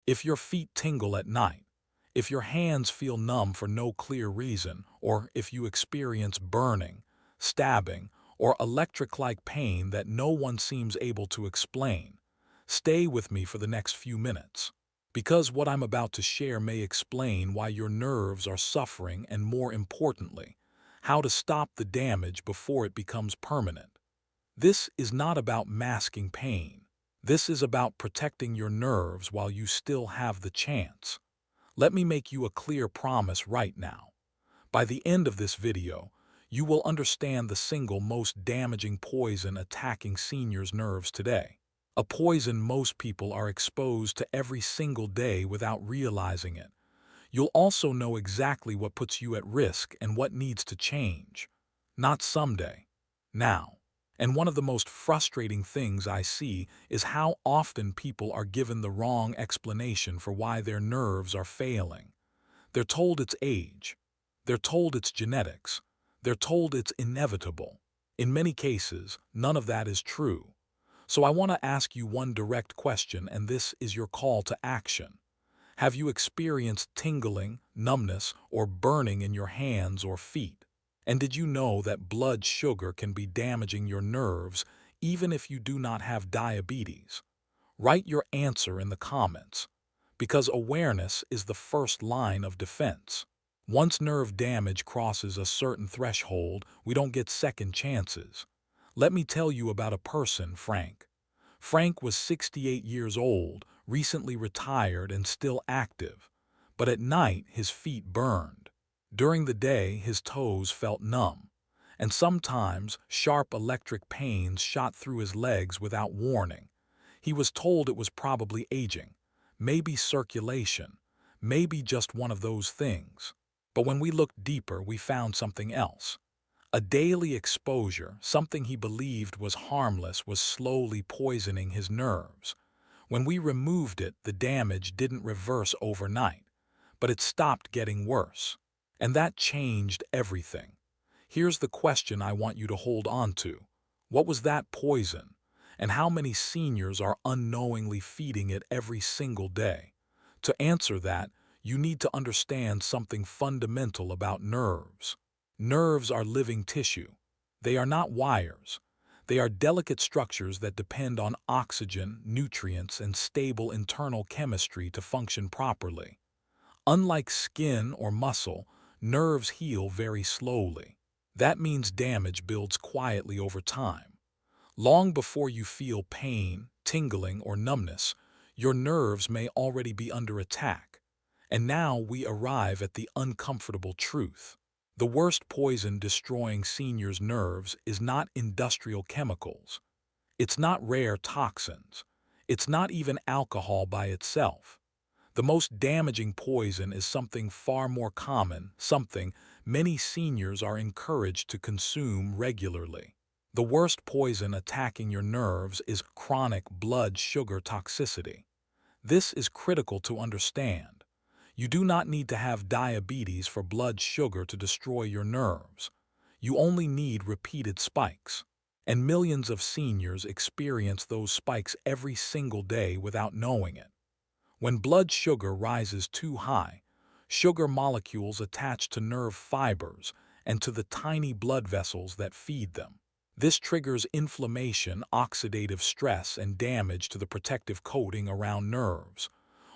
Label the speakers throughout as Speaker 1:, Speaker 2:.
Speaker 1: If your feet tingle at night, if your hands feel numb for no clear reason, or if you experience burning, stabbing, or electric-like pain that no one seems able to explain, stay with me for the next few minutes. Because what I'm about to share may explain why your nerves are suffering and, more importantly, how to stop the damage before it becomes permanent. This is not about masking pain. This is about protecting your nerves while you still have the chance. Let me make you a clear promise right now. By the end of this video, you will understand the single most damaging poison attacking seniors' nerves today. A poison most people are exposed to every single day without realizing it. You'll also know exactly what puts you at risk and what needs to change. Not someday. Now. And one of the most frustrating things I see is how often people are given the wrong explanation for why their nerves are failing. They're told it's age. They're told it's genetics. They're told it's inevitable. In many cases, none of that is true. So I want to ask you one direct question, and this is your call to action. Have you experienced tingling, numbness, or burning in your hands or feet? And did you know that blood sugar can be damaging your nerves even if you do not have diabetes? Write your answer in the comments, because awareness is the first line of defense. Once nerve damage crosses a certain threshold, we don't get second chances. Let me tell you about a person, Frank. Frank was 68 years old, recently retired and still active. But at night, his feet burned. During the day, his toes felt numb. And sometimes, sharp electric pains shot through his legs without warning. He was told it was probably aging, maybe circulation, maybe just one of those things. But when we looked deeper, we found something else. A daily exposure, something he believed was harmless, was slowly poisoning his nerves. When we removed it, the damage didn't reverse overnight, but it stopped getting worse. And that changed everything. Here's the question I want you to hold on to. What was that poison? And how many seniors are unknowingly feeding it every single day? To answer that, you need to understand something fundamental about nerves. Nerves are living tissue. They are not wires. They are delicate structures that depend on oxygen, nutrients, and stable internal chemistry to function properly. Unlike skin or muscle, nerves heal very slowly. That means damage builds quietly over time. Long before you feel pain, tingling, or numbness, your nerves may already be under attack. And now we arrive at the uncomfortable truth. The worst poison destroying seniors' nerves is not industrial chemicals. It's not rare toxins. It's not even alcohol by itself. The most damaging poison is something far more common, something many seniors are encouraged to consume regularly. The worst poison attacking your nerves is chronic blood sugar toxicity. This is critical to understand. You do not need to have diabetes for blood sugar to destroy your nerves. You only need repeated spikes. And millions of seniors experience those spikes every single day without knowing it. When blood sugar rises too high, sugar molecules attach to nerve fibers and to the tiny blood vessels that feed them. This triggers inflammation, oxidative stress, and damage to the protective coating around nerves.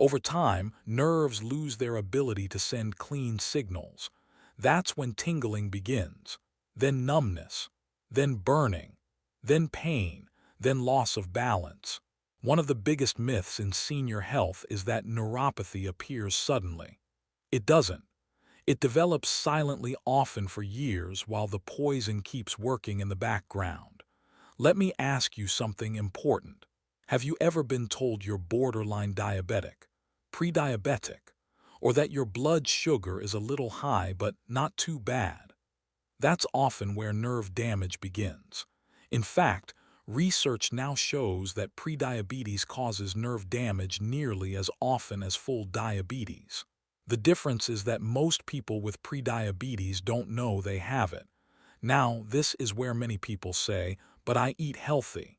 Speaker 1: Over time, nerves lose their ability to send clean signals. That's when tingling begins, then numbness, then burning, then pain, then loss of balance. One of the biggest myths in senior health is that neuropathy appears suddenly. It doesn't. It develops silently, often for years, while the poison keeps working in the background. Let me ask you something important. Have you ever been told you're borderline diabetic, pre-diabetic, or that your blood sugar is a little high but not too bad? That's often where nerve damage begins. In fact, research now shows that prediabetes causes nerve damage nearly as often as full diabetes. The difference is that most people with prediabetes don't know they have it. Now, this is where many people say, "But I eat healthy."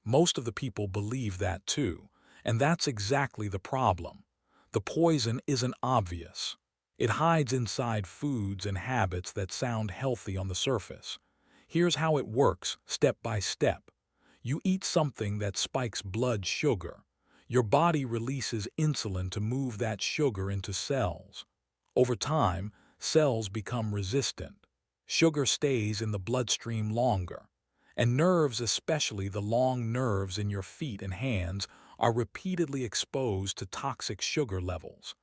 Speaker 1: Most of the people believe that too, And that's exactly the problem. The poison isn't obvious. It hides inside foods and habits that sound healthy on the surface. Here's how it works, step by step. You eat something that spikes blood sugar. Your body releases insulin to move that sugar into cells. Over time, cells become resistant. Sugar stays in the bloodstream longer. And nerves, especially the long nerves in your feet and hands, are repeatedly exposed to toxic sugar levels.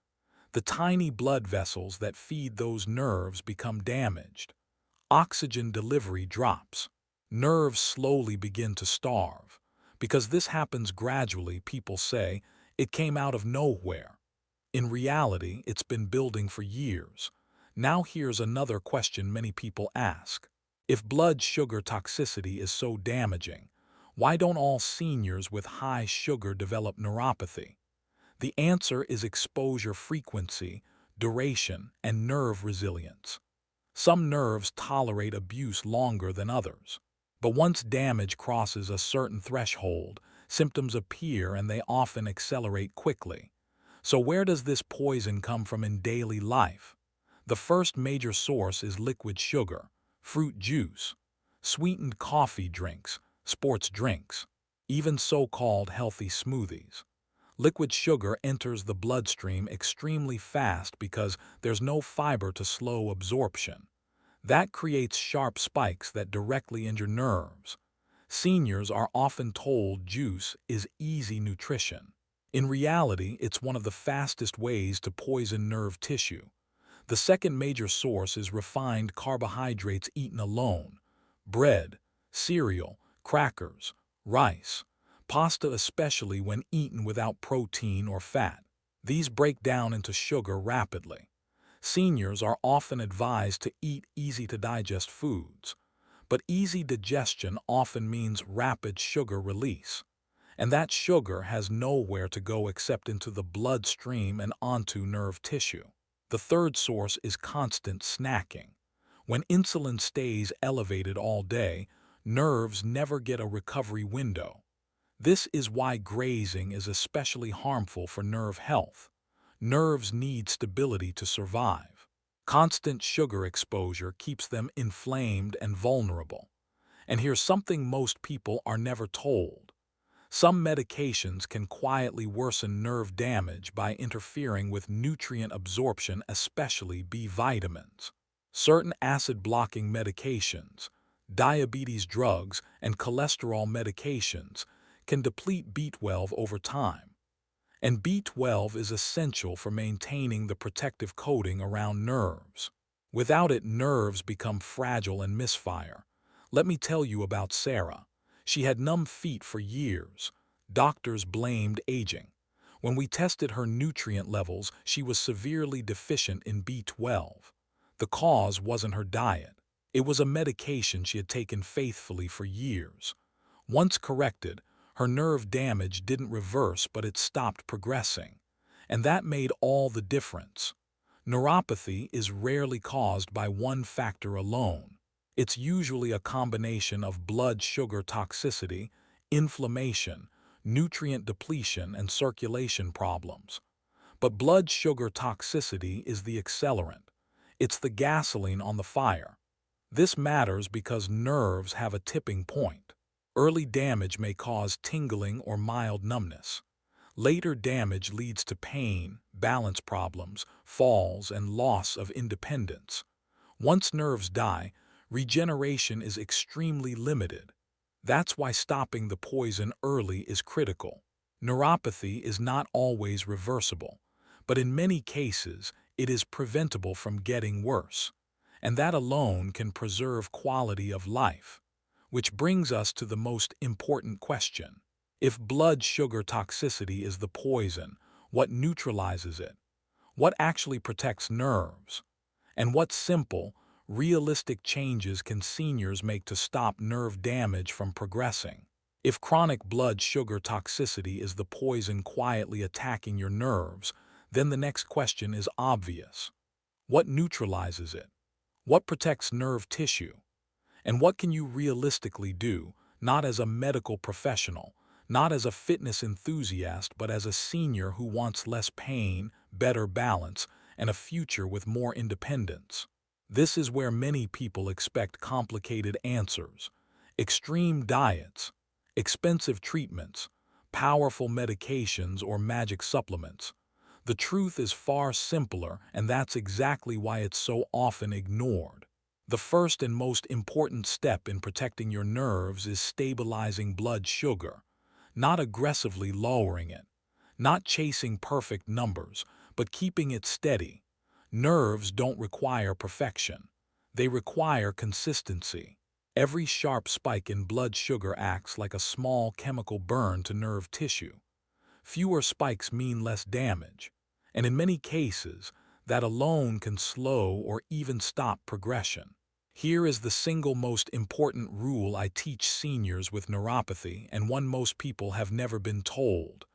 Speaker 1: The tiny blood vessels that feed those nerves become damaged. Oxygen delivery drops. Nerves slowly begin to starve. Because this happens gradually, people say, it came out of nowhere. In reality, it's been building for years. Now here's another question many people ask. If blood sugar toxicity is so damaging, why don't all seniors with high sugar develop neuropathy? The answer is exposure frequency, duration, and nerve resilience. Some nerves tolerate abuse longer than others. But once damage crosses a certain threshold, symptoms appear and they often accelerate quickly. So where does this poison come from in daily life? The first major source is liquid sugar, fruit juice, sweetened coffee drinks, sports drinks, even so-called healthy smoothies. Liquid sugar enters the bloodstream extremely fast because there's no fiber to slow absorption. That creates sharp spikes that directly injure nerves. Seniors are often told juice is easy nutrition. In reality, it's one of the fastest ways to poison nerve tissue. The second major source is refined carbohydrates eaten alone: bread, cereal, crackers, rice, pasta, especially when eaten without protein or fat. These break down into sugar rapidly. Seniors are often advised to eat easy-to-digest foods, but easy digestion often means rapid sugar release. And that sugar has nowhere to go except into the bloodstream and onto nerve tissue. The third source is constant snacking. When insulin stays elevated all day, nerves never get a recovery window. This is why grazing is especially harmful for nerve health. Nerves need stability to survive. Constant sugar exposure keeps them inflamed and vulnerable. And here's something most people are never told. Some medications can quietly worsen nerve damage by interfering with nutrient absorption, especially B vitamins. Certain acid-blocking medications, diabetes drugs, and cholesterol medications can deplete B12 over time. And B12 is essential for maintaining the protective coating around nerves. Without it, nerves become fragile and misfire. Let me tell you about Sarah. She had numb feet for years. Doctors blamed aging. When we tested her nutrient levels, she was severely deficient in B12. The cause wasn't her diet. It was a medication she had taken faithfully for years. Once corrected, her nerve damage didn't reverse, but it stopped progressing. And that made all the difference. Neuropathy is rarely caused by one factor alone. It's usually a combination of blood sugar toxicity, inflammation, nutrient depletion, and circulation problems. But blood sugar toxicity is the accelerant. It's the gasoline on the fire. This matters because nerves have a tipping point. Early damage may cause tingling or mild numbness. Later damage leads to pain, balance problems, falls, and loss of independence. Once nerves die, regeneration is extremely limited. That's why stopping the poison early is critical. Neuropathy is not always reversible, but in many cases, it is preventable from getting worse. And that alone can preserve quality of life. Which brings us to the most important question. If blood sugar toxicity is the poison, what neutralizes it? What actually protects nerves? And what simple, realistic changes can seniors make to stop nerve damage from progressing? If chronic blood sugar toxicity is the poison quietly attacking your nerves, then the next question is obvious. What neutralizes it? What protects nerve tissue? And what can you realistically do, not as a medical professional, not as a fitness enthusiast but as a senior who wants less pain, better balance, and a future with more independence. This is where many people expect complicated answers, extreme diets, expensive treatments, powerful medications, or magic supplements. The truth is far simpler, and that's exactly why it's so often ignored. The first and most important step in protecting your nerves is stabilizing blood sugar, not aggressively lowering it, not chasing perfect numbers, but keeping it steady. Nerves don't require perfection. They require consistency. Every sharp spike in blood sugar acts like a small chemical burn to nerve tissue. Fewer spikes mean less damage, and in many cases, that alone can slow or even stop progression. Here is the single most important rule I teach seniors with neuropathy, and one most people have never been told.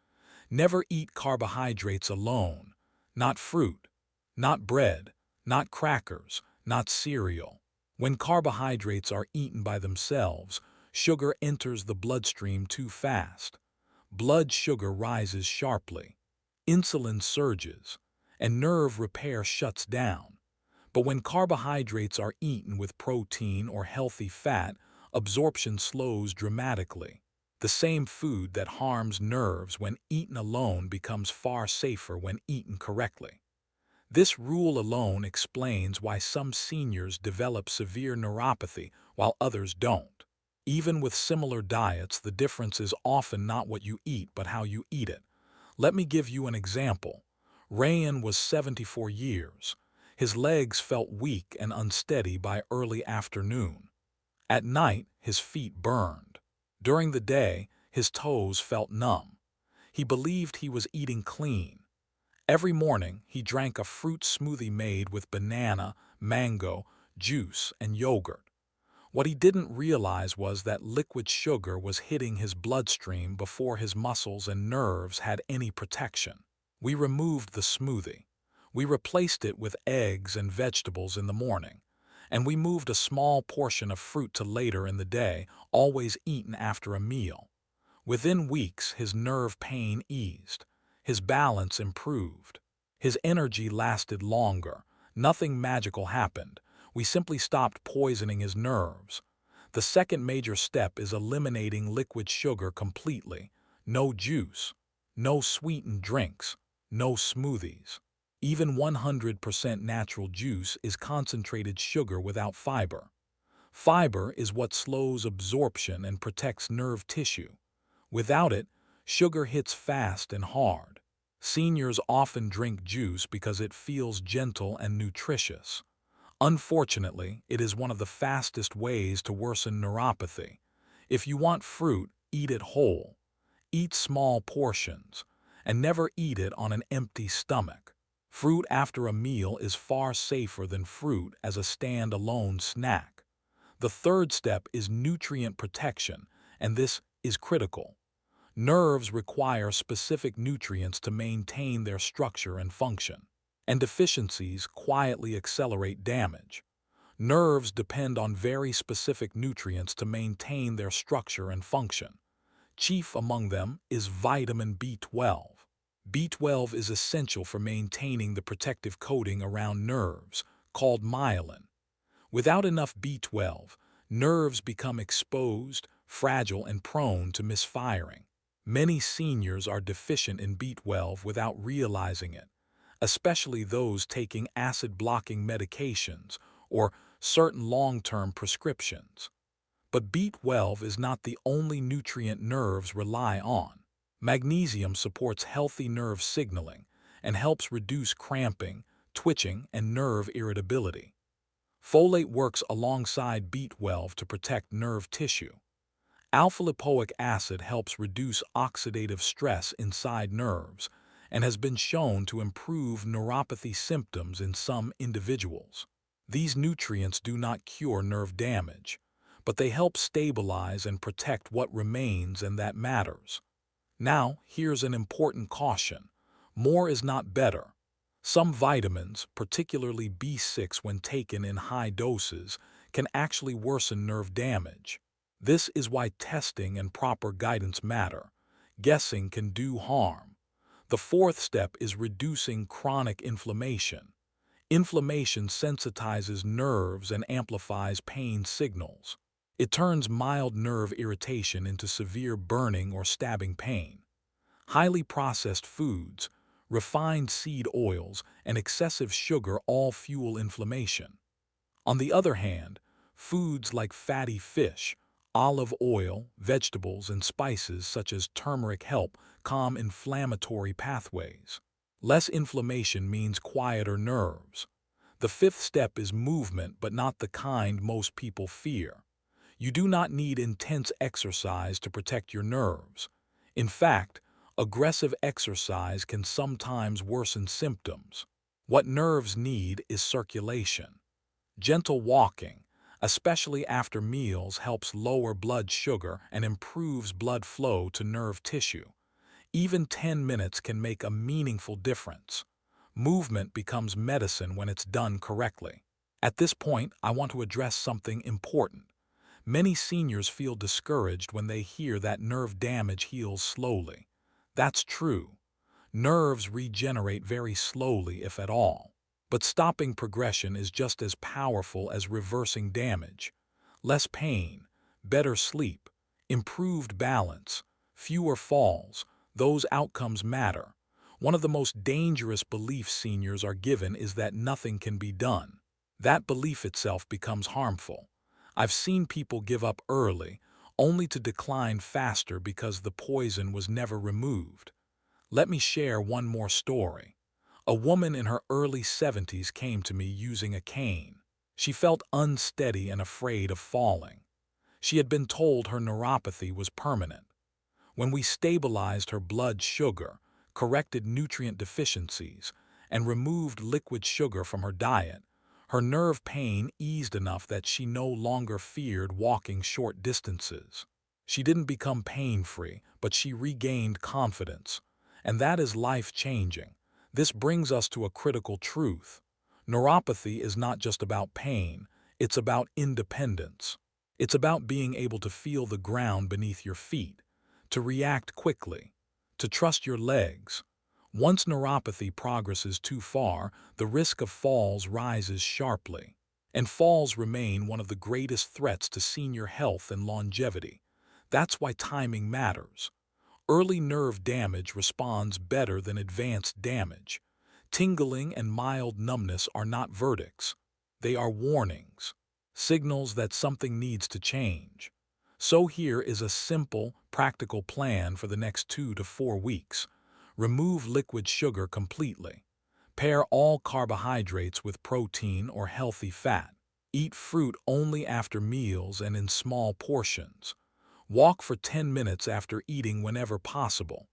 Speaker 1: Never eat carbohydrates alone. Not fruit, not bread, not crackers, not cereal. When carbohydrates are eaten by themselves, sugar enters the bloodstream too fast. Blood sugar rises sharply, insulin surges, and nerve repair shuts down. But when carbohydrates are eaten with protein or healthy fat, absorption slows dramatically. The same food that harms nerves when eaten alone becomes far safer when eaten correctly. This rule alone explains why some seniors develop severe neuropathy while others don't. Even with similar diets, the difference is often not what you eat but how you eat it. Let me give you an example. Rayan was 74 years. His legs felt weak and unsteady by early afternoon. At night, his feet burned. During the day, his toes felt numb. He believed he was eating clean. Every morning, he drank a fruit smoothie made with banana, mango, juice, and yogurt. What he didn't realize was that liquid sugar was hitting his bloodstream before his muscles and nerves had any protection. We removed the smoothie. We replaced it with eggs and vegetables in the morning, and we moved a small portion of fruit to later in the day, always eaten after a meal. Within weeks, his nerve pain eased. His balance improved. His energy lasted longer. Nothing magical happened. We simply stopped poisoning his nerves. The second major step is eliminating liquid sugar completely. No juice, no sweetened drinks, no smoothies. Even 100% natural juice is concentrated sugar without fiber. Fiber is what slows absorption and protects nerve tissue. Without it, sugar hits fast and hard. Seniors often drink juice because it feels gentle and nutritious. Unfortunately, it is one of the fastest ways to worsen neuropathy. If you want fruit, eat it whole. Eat small portions, and never eat it on an empty stomach. Fruit after a meal is far safer than fruit as a stand-alone snack. The third step is nutrient protection, and this is critical. Nerves require specific nutrients to maintain their structure and function, and deficiencies quietly accelerate damage. Nerves depend on very specific nutrients to maintain their structure and function. Chief among them is vitamin B12. B12 is essential for maintaining the protective coating around nerves, called myelin. Without enough B12, nerves become exposed, fragile, and prone to misfiring. Many seniors are deficient in B12 without realizing it, especially those taking acid-blocking medications or certain long-term prescriptions. But B12 is not the only nutrient nerves rely on. Magnesium supports healthy nerve signaling and helps reduce cramping, twitching, and nerve irritability. Folate works alongside B12 to protect nerve tissue. Alpha-lipoic acid helps reduce oxidative stress inside nerves and has been shown to improve neuropathy symptoms in some individuals. These nutrients do not cure nerve damage, but they help stabilize and protect what remains, and that matters. Now, here's an important caution. More is not better. Some vitamins, particularly B6 when taken in high doses, can actually worsen nerve damage. This is why testing and proper guidance matter. Guessing can do harm. The fourth step is reducing chronic inflammation. Inflammation sensitizes nerves and amplifies pain signals. It turns mild nerve irritation into severe burning or stabbing pain. Highly processed foods, refined seed oils, and excessive sugar all fuel inflammation. On the other hand, foods like fatty fish, olive oil, vegetables, and spices such as turmeric help calm inflammatory pathways. Less inflammation means quieter nerves. The fifth step is movement, but not the kind most people fear. You do not need intense exercise to protect your nerves. In fact, aggressive exercise can sometimes worsen symptoms. What nerves need is circulation. Gentle walking, especially after meals, helps lower blood sugar and improves blood flow to nerve tissue. Even 10 minutes can make a meaningful difference. Movement becomes medicine when it's done correctly. At this point, I want to address something important. Many seniors feel discouraged when they hear that nerve damage heals slowly. That's true. Nerves regenerate very slowly, if at all. But stopping progression is just as powerful as reversing damage. Less pain, better sleep, improved balance, fewer falls, those outcomes matter. One of the most dangerous beliefs seniors are given is that nothing can be done. That belief itself becomes harmful. I've seen people give up early, only to decline faster because the poison was never removed. Let me share one more story. A woman in her early 70s came to me using a cane. She felt unsteady and afraid of falling. She had been told her neuropathy was permanent. When we stabilized her blood sugar, corrected nutrient deficiencies, and removed liquid sugar from her diet, her nerve pain eased enough that she no longer feared walking short distances. She didn't become pain-free, but she regained confidence. And that is life-changing. This brings us to a critical truth. Neuropathy is not just about pain, it's about independence. It's about being able to feel the ground beneath your feet, to react quickly, to trust your legs. Once neuropathy progresses too far, the risk of falls rises sharply. And falls remain one of the greatest threats to senior health and longevity. That's why timing matters. Early nerve damage responds better than advanced damage. Tingling and mild numbness are not verdicts. They are warnings, signals that something needs to change. So here is a simple, practical plan for the next 2 to 4 weeks. Remove liquid sugar completely. Pair all carbohydrates with protein or healthy fat. Eat fruit only after meals and in small portions. Walk for 10 minutes after eating whenever possible.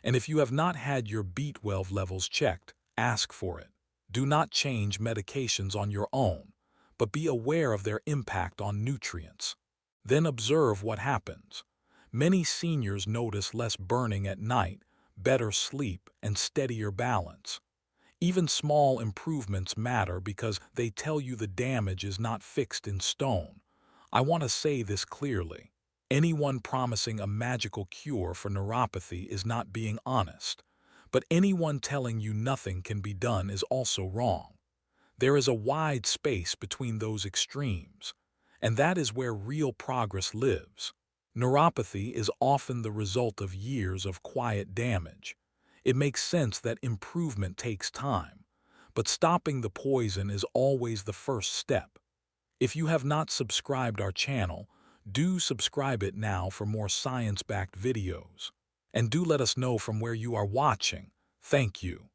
Speaker 1: And if you have not had your B12 levels checked, ask for it. Do not change medications on your own, but be aware of their impact on nutrients. Then observe what happens. Many seniors notice less burning at night, better sleep, and steadier balance. Even small improvements matter because they tell you the damage is not fixed in stone. I want to say this clearly. Anyone promising a magical cure for neuropathy is not being honest. But anyone telling you nothing can be done is also wrong. There is a wide space between those extremes, and that is where real progress lives. Neuropathy is often the result of years of quiet damage. It makes sense that improvement takes time, but stopping the poison is always the first step. If you have not subscribed our channel, do subscribe it now for more science-backed videos. And do let us know from where you are watching. Thank you.